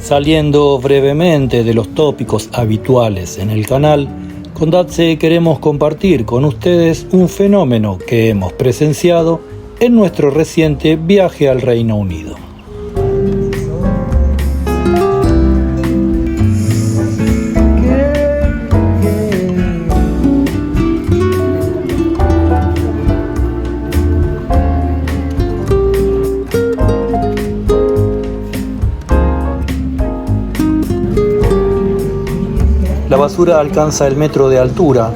Saliendo brevemente de los tópicos habituales en el canal, con Datse queremos compartir con ustedes un fenómeno que hemos presenciado en nuestro reciente viaje al Reino Unido. La basura alcanza el metro de altura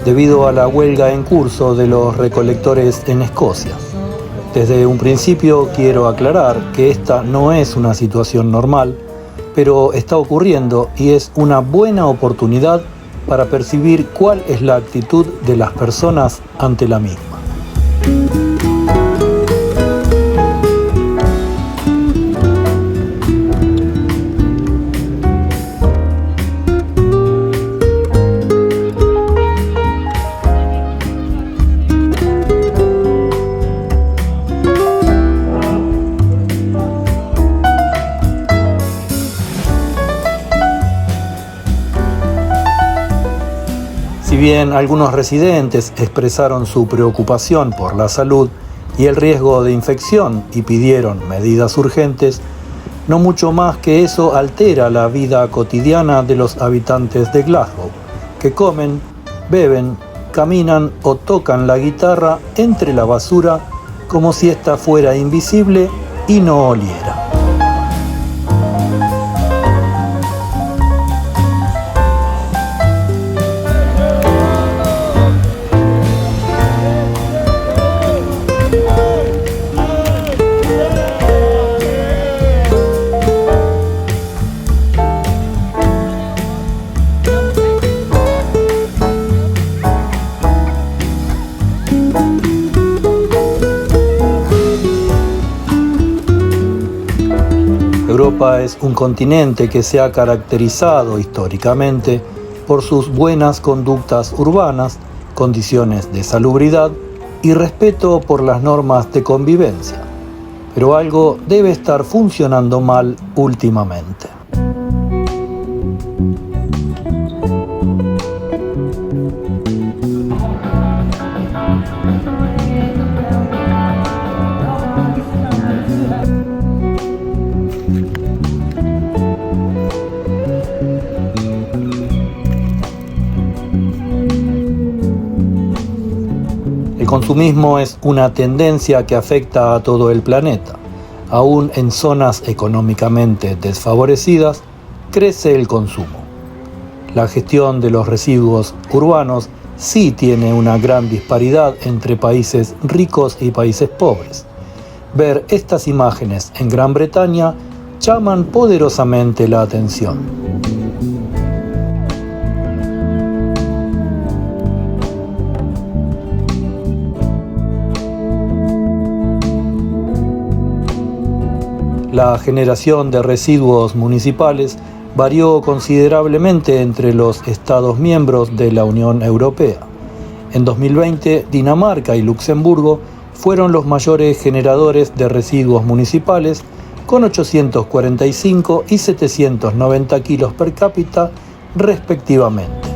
debido a la huelga en curso de los recolectores en Escocia. Desde un principio quiero aclarar que esta no es una situación normal, pero está ocurriendo y es una buena oportunidad para percibir cuál es la actitud de las personas ante la misma. Si bien algunos residentes expresaron su preocupación por la salud y el riesgo de infección y pidieron medidas urgentes, no mucho más que eso altera la vida cotidiana de los habitantes de Glasgow, que comen, beben, caminan o tocan la guitarra entre la basura como si ésta fuera invisible y no oliera. Europa es un continente que se ha caracterizado históricamente por sus buenas conductas urbanas, condiciones de salubridad y respeto por las normas de convivencia. Pero algo debe estar funcionando mal últimamente. El consumismo es una tendencia que afecta a todo el planeta. Aún en zonas económicamente desfavorecidas, crece el consumo. La gestión de los residuos urbanos sí tiene una gran disparidad entre países ricos y países pobres. Ver estas imágenes en Gran Bretaña llaman poderosamente la atención. La generación de residuos municipales varió considerablemente entre los Estados miembros de la Unión Europea. En 2020, Dinamarca y Luxemburgo fueron los mayores generadores de residuos municipales, con 845 y 790 kilos per cápita, respectivamente.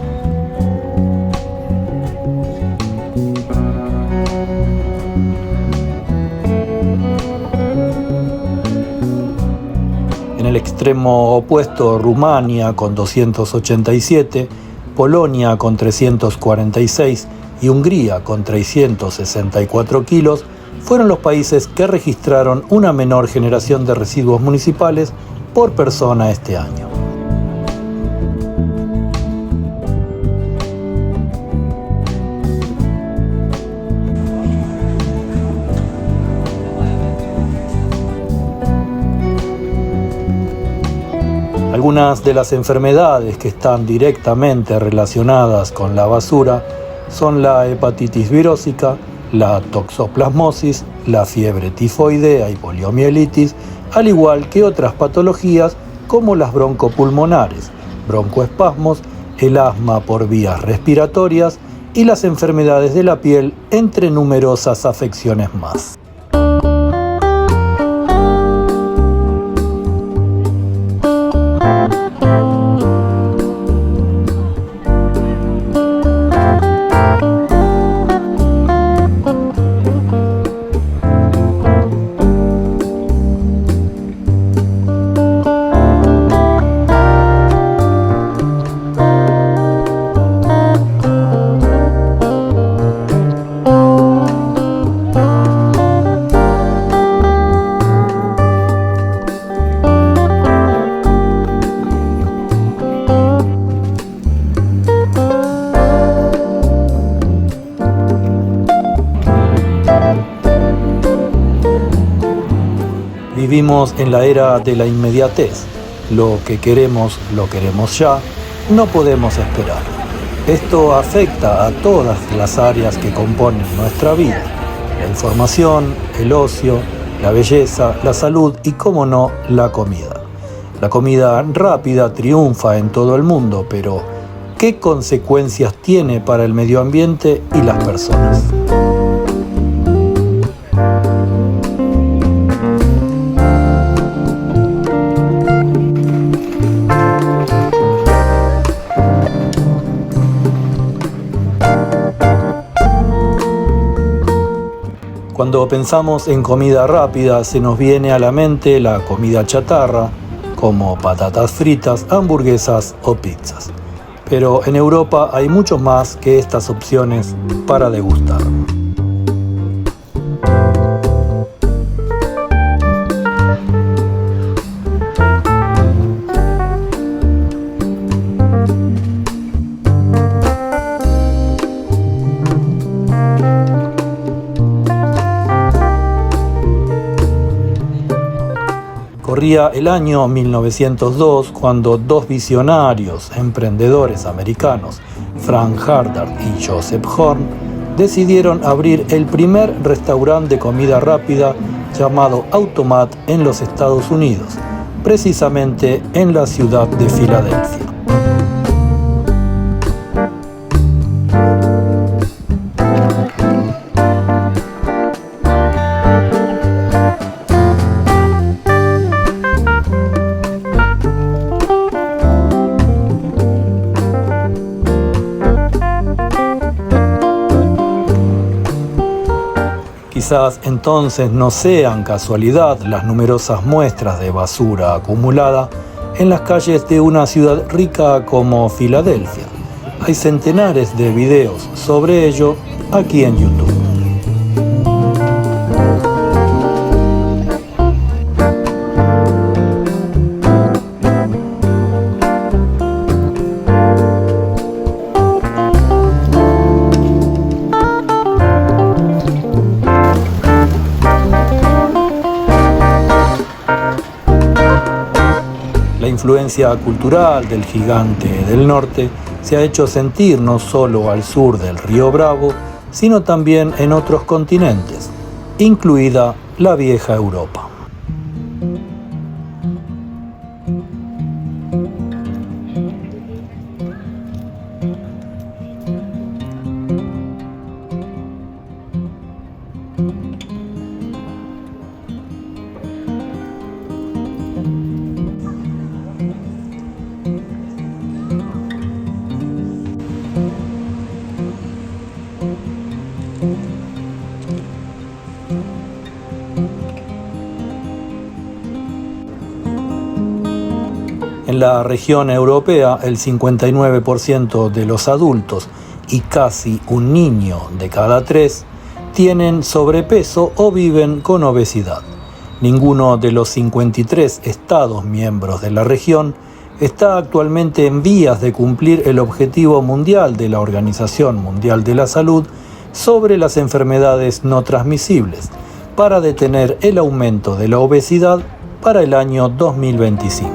En el extremo opuesto, Rumania con 287, Polonia con 346 y Hungría con 364 kilos fueron los países que registraron una menor generación de residuos municipales por persona este año. Algunas de las enfermedades que están directamente relacionadas con la basura son la hepatitis virósica, la toxoplasmosis, la fiebre tifoidea y poliomielitis, al igual que otras patologías como las broncopulmonares, broncoespasmos, el asma por vías respiratorias y las enfermedades de la piel, entre numerosas afecciones más. Vivimos en la era de la inmediatez. Lo queremos ya, no podemos esperar. Esto afecta a todas las áreas que componen nuestra vida: la información, el ocio, la belleza, la salud y, cómo no, la comida. La comida rápida triunfa en todo el mundo, pero ¿qué consecuencias tiene para el medio ambiente y las personas? Cuando pensamos en comida rápida, se nos viene a la mente la comida chatarra, como patatas fritas, hamburguesas o pizzas. Pero en Europa hay mucho más que estas opciones para degustar. Corría el año 1902 cuando dos visionarios emprendedores americanos, Frank Hardart y Joseph Horn, decidieron abrir el primer restaurante de comida rápida llamado Automat en los Estados Unidos, precisamente en la ciudad de Filadelfia. Quizás entonces no sean casualidad las numerosas muestras de basura acumulada en las calles de una ciudad rica como Filadelfia. Hay centenares de videos sobre ello aquí en YouTube. La influencia cultural del gigante del norte se ha hecho sentir no solo al sur del río Bravo, sino también en otros continentes, incluida la vieja Europa. En la región europea, el 59% de los adultos y casi un niño de cada 3 tienen sobrepeso o viven con obesidad. Ninguno de los 53 estados miembros de la región está actualmente en vías de cumplir el objetivo mundial de la Organización Mundial de la Salud sobre las enfermedades no transmisibles, para detener el aumento de la obesidad para el año 2025.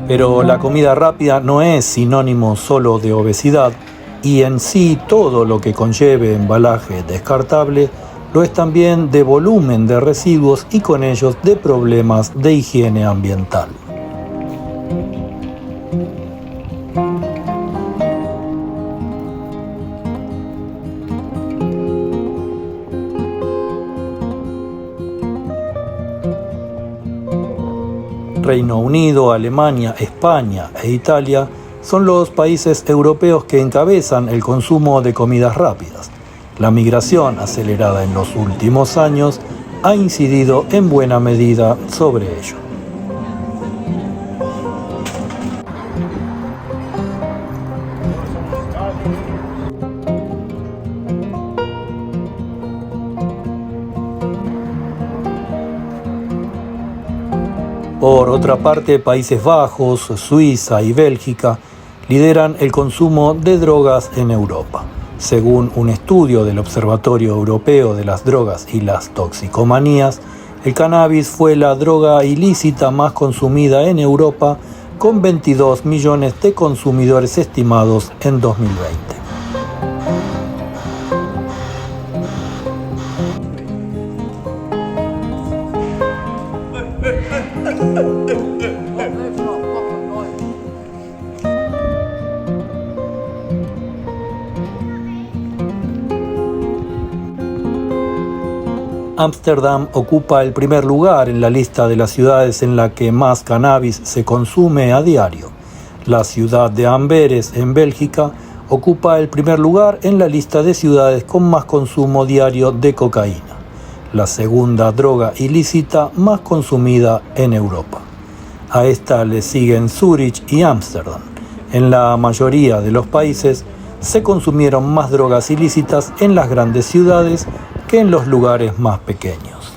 Pero la comida rápida no es sinónimo solo de obesidad, y en sí todo lo que conlleve embalaje descartable lo es también de volumen de residuos y con ellos de problemas de higiene ambiental. Reino Unido, Alemania, España e Italia son los países europeos que encabezan el consumo de comidas rápidas. La migración acelerada en los últimos años ha incidido en buena medida sobre ello. Por otra parte, Países Bajos, Suiza y Bélgica lideran el consumo de drogas en Europa. Según un estudio del Observatorio Europeo de las Drogas y las Toxicomanías, el cannabis fue la droga ilícita más consumida en Europa, con 22 millones de consumidores estimados en 2020. Ámsterdam ocupa el primer lugar en la lista de las ciudades en la que más cannabis se consume a diario. La ciudad de Amberes, en Bélgica, ocupa el primer lugar en la lista de ciudades con más consumo diario de cocaína, la segunda droga ilícita más consumida en Europa. A esta le siguen Zúrich y Ámsterdam. En la mayoría de los países se consumieron más drogas ilícitas en las grandes ciudades que en los lugares más pequeños.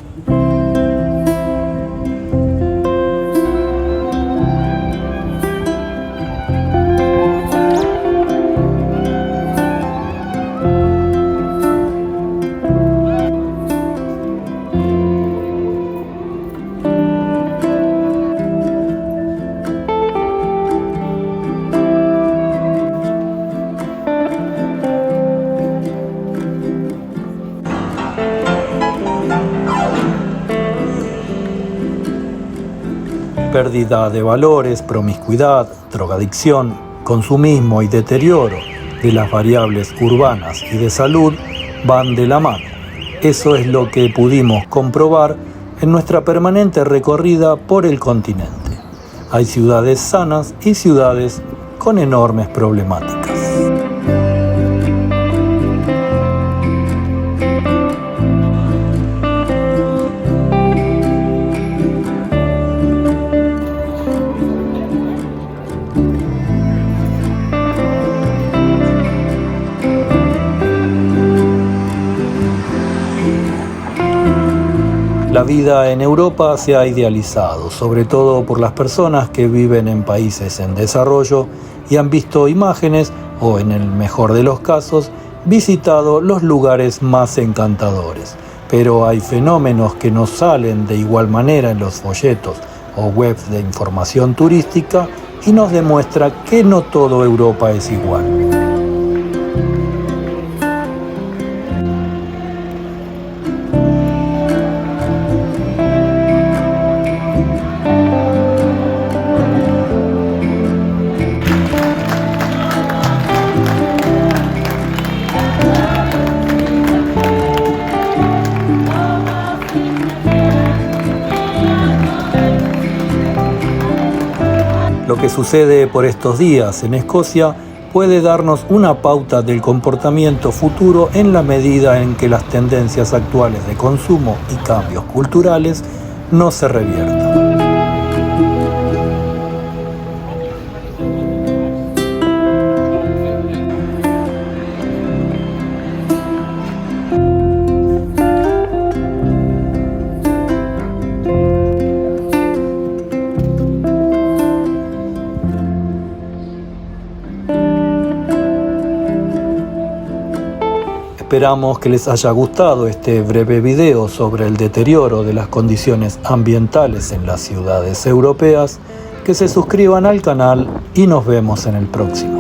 Pérdida de valores, promiscuidad, drogadicción, consumismo y deterioro de las variables urbanas y de salud van de la mano. Eso es lo que pudimos comprobar en nuestra permanente recorrida por el continente. Hay ciudades sanas y ciudades con enormes problemáticas. La vida en Europa se ha idealizado, sobre todo por las personas que viven en países en desarrollo y han visto imágenes, o en el mejor de los casos, visitado los lugares más encantadores. Pero hay fenómenos que no salen de igual manera en los folletos o webs de información turística y nos demuestra que no todo Europa es igual. Lo que sucede por estos días en Escocia puede darnos una pauta del comportamiento futuro en la medida en que las tendencias actuales de consumo y cambios culturales no se reviertan. Esperamos que les haya gustado este breve video sobre el deterioro de las condiciones ambientales en las ciudades europeas, que se suscriban al canal y nos vemos en el próximo.